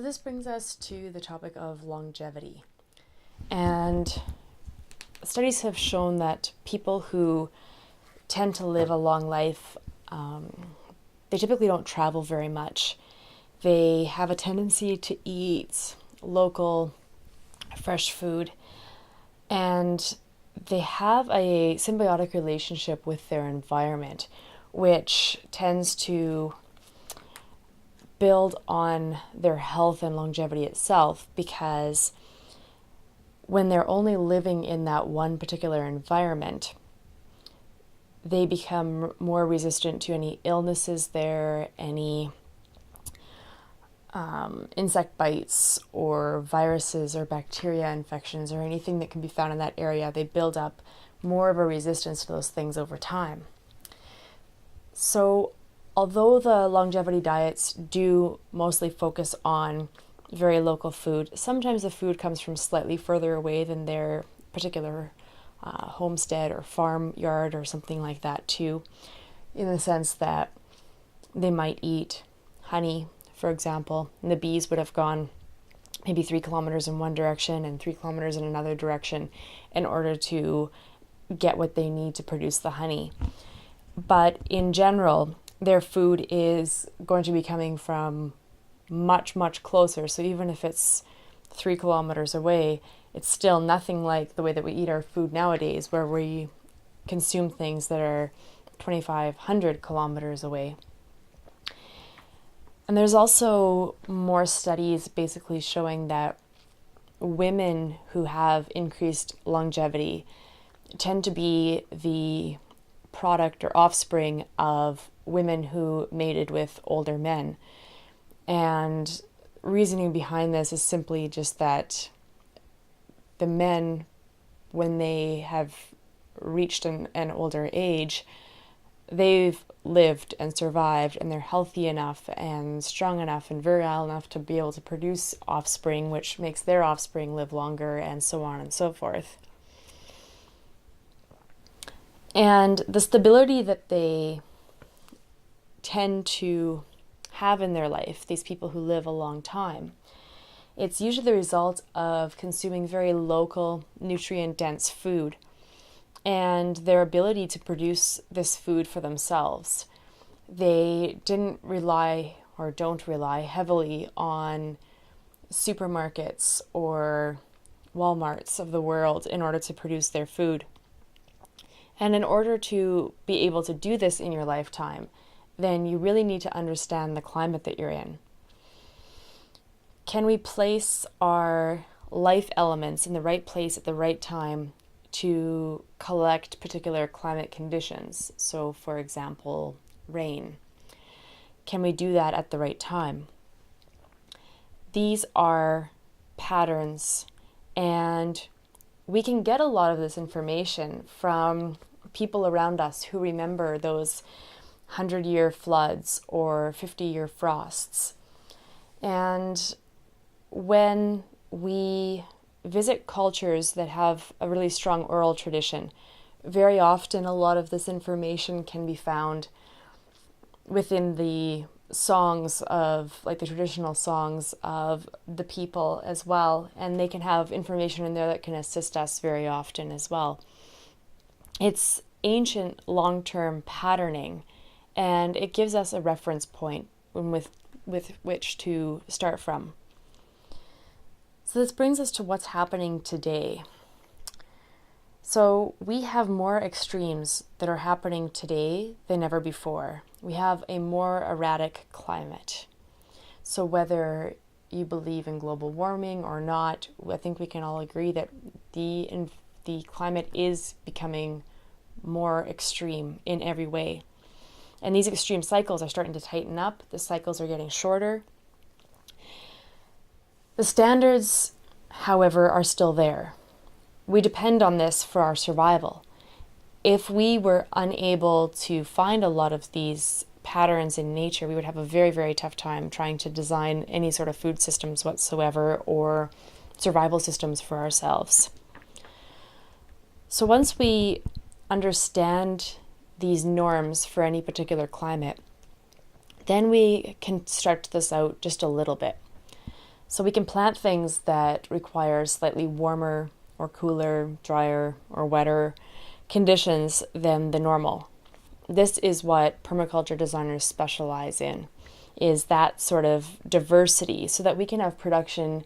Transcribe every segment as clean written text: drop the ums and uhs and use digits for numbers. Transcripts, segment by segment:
this brings us to the topic of longevity. And studies have shown that people who tend to live a long life, they typically don't travel very much. They have a tendency to eat local, fresh food, and they have a symbiotic relationship with their environment, which tends to build on their health and longevity itself, because when they're only living in that one particular environment, they become more resistant to any illnesses there, any insect bites or viruses or bacteria infections or anything that can be found in that area. They build up more of a resistance to those things over time. So although the longevity diets do mostly focus on very local food, sometimes the food comes from slightly further away than their particular homestead or farmyard or something like that too, in the sense that they might eat honey, for example, and the bees would have gone maybe 3 kilometers in one direction and 3 kilometers in another direction in order to get what they need to produce the honey. But in general, their food is going to be coming from much, much closer. So even if it's 3 kilometers away, it's still nothing like the way that we eat our food nowadays, where we consume things that are 2,500 kilometers away. And there's also more studies basically showing that women who have increased longevity tend to be the product or offspring of women who mated with older men. And reasoning behind this is simply just that the men, when they have reached an older age, they've lived and survived, and they're healthy enough and strong enough and virile enough to be able to produce offspring, which makes their offspring live longer, and so on and so forth. And the stability that they tend to have in their life, these people who live a long time, it's usually the result of consuming very local, nutrient-dense food and their ability to produce this food for themselves. They didn't rely or don't rely heavily on supermarkets or Walmarts of the world in order to produce their food. And in order to be able to do this in your lifetime, then you really need to understand the climate that you're in. Can we place our life elements in the right place at the right time to collect particular climate conditions? So, for example, rain. Can we do that at the right time? These are patterns, and we can get a lot of this information from people around us who remember those 100-year floods or 50-year frosts. And when we visit cultures that have a really strong oral tradition, very often a lot of this information can be found within the songs of, like the traditional songs of the people as well, and they can have information in there that can assist us very often as well. It's ancient long-term patterning, and it gives us a reference point with which to start from. So this brings us to what's happening today. So we have more extremes that are happening today than ever before. We have a more erratic climate. So whether you believe in global warming or not, I think we can all agree that the climate is becoming more extreme in every way. And these extreme cycles are starting to tighten up. The cycles are getting shorter. The standards, however, are still there. We depend on this for our survival. If we were unable to find a lot of these patterns in nature, we would have a very, very tough time trying to design any sort of food systems whatsoever or survival systems for ourselves. So once we understand these norms for any particular climate, then we can stretch this out just a little bit. So we can plant things that require slightly warmer or cooler, drier or wetter conditions than the normal. This is what permaculture designers specialize in, is that sort of diversity so that we can have production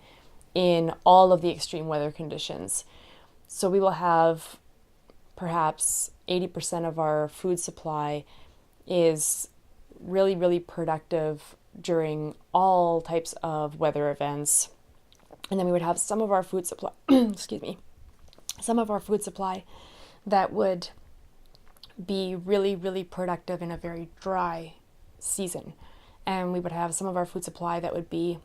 in all of the extreme weather conditions. So we will have perhaps 80% of our food supply is really, really productive during all types of weather events. And then we would have some of our food supply, excuse me, some of our food supply that would be really, really productive in a very dry season. And we would have some of our food supply that would be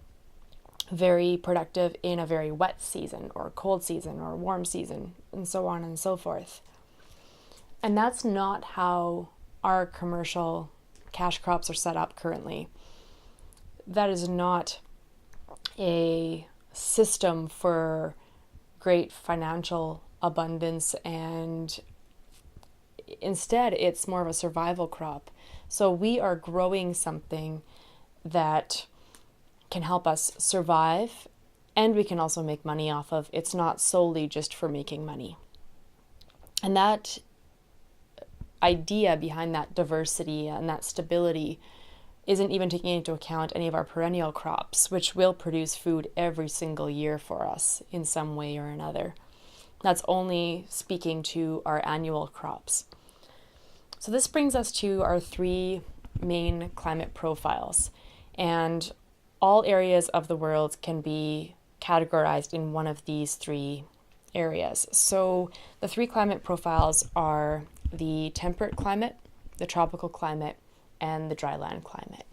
very productive in a very wet season or cold season or warm season, and so on and so forth. And that's not how our commercial cash crops are set up currently. That is not a system for great financial abundance, and instead it's more of a survival crop. So we are growing something that can help us survive, and we can also make money off of. It's not solely just for making money. And that idea behind that diversity and that stability isn't even taking into account any of our perennial crops, which will produce food every single year for us in some way or another. That's only speaking to our annual crops. So this brings us to our 3 main climate profiles, and all areas of the world can be categorized in one of these 3 areas. So the 3 climate profiles are the temperate climate, the tropical climate, and the dryland climate.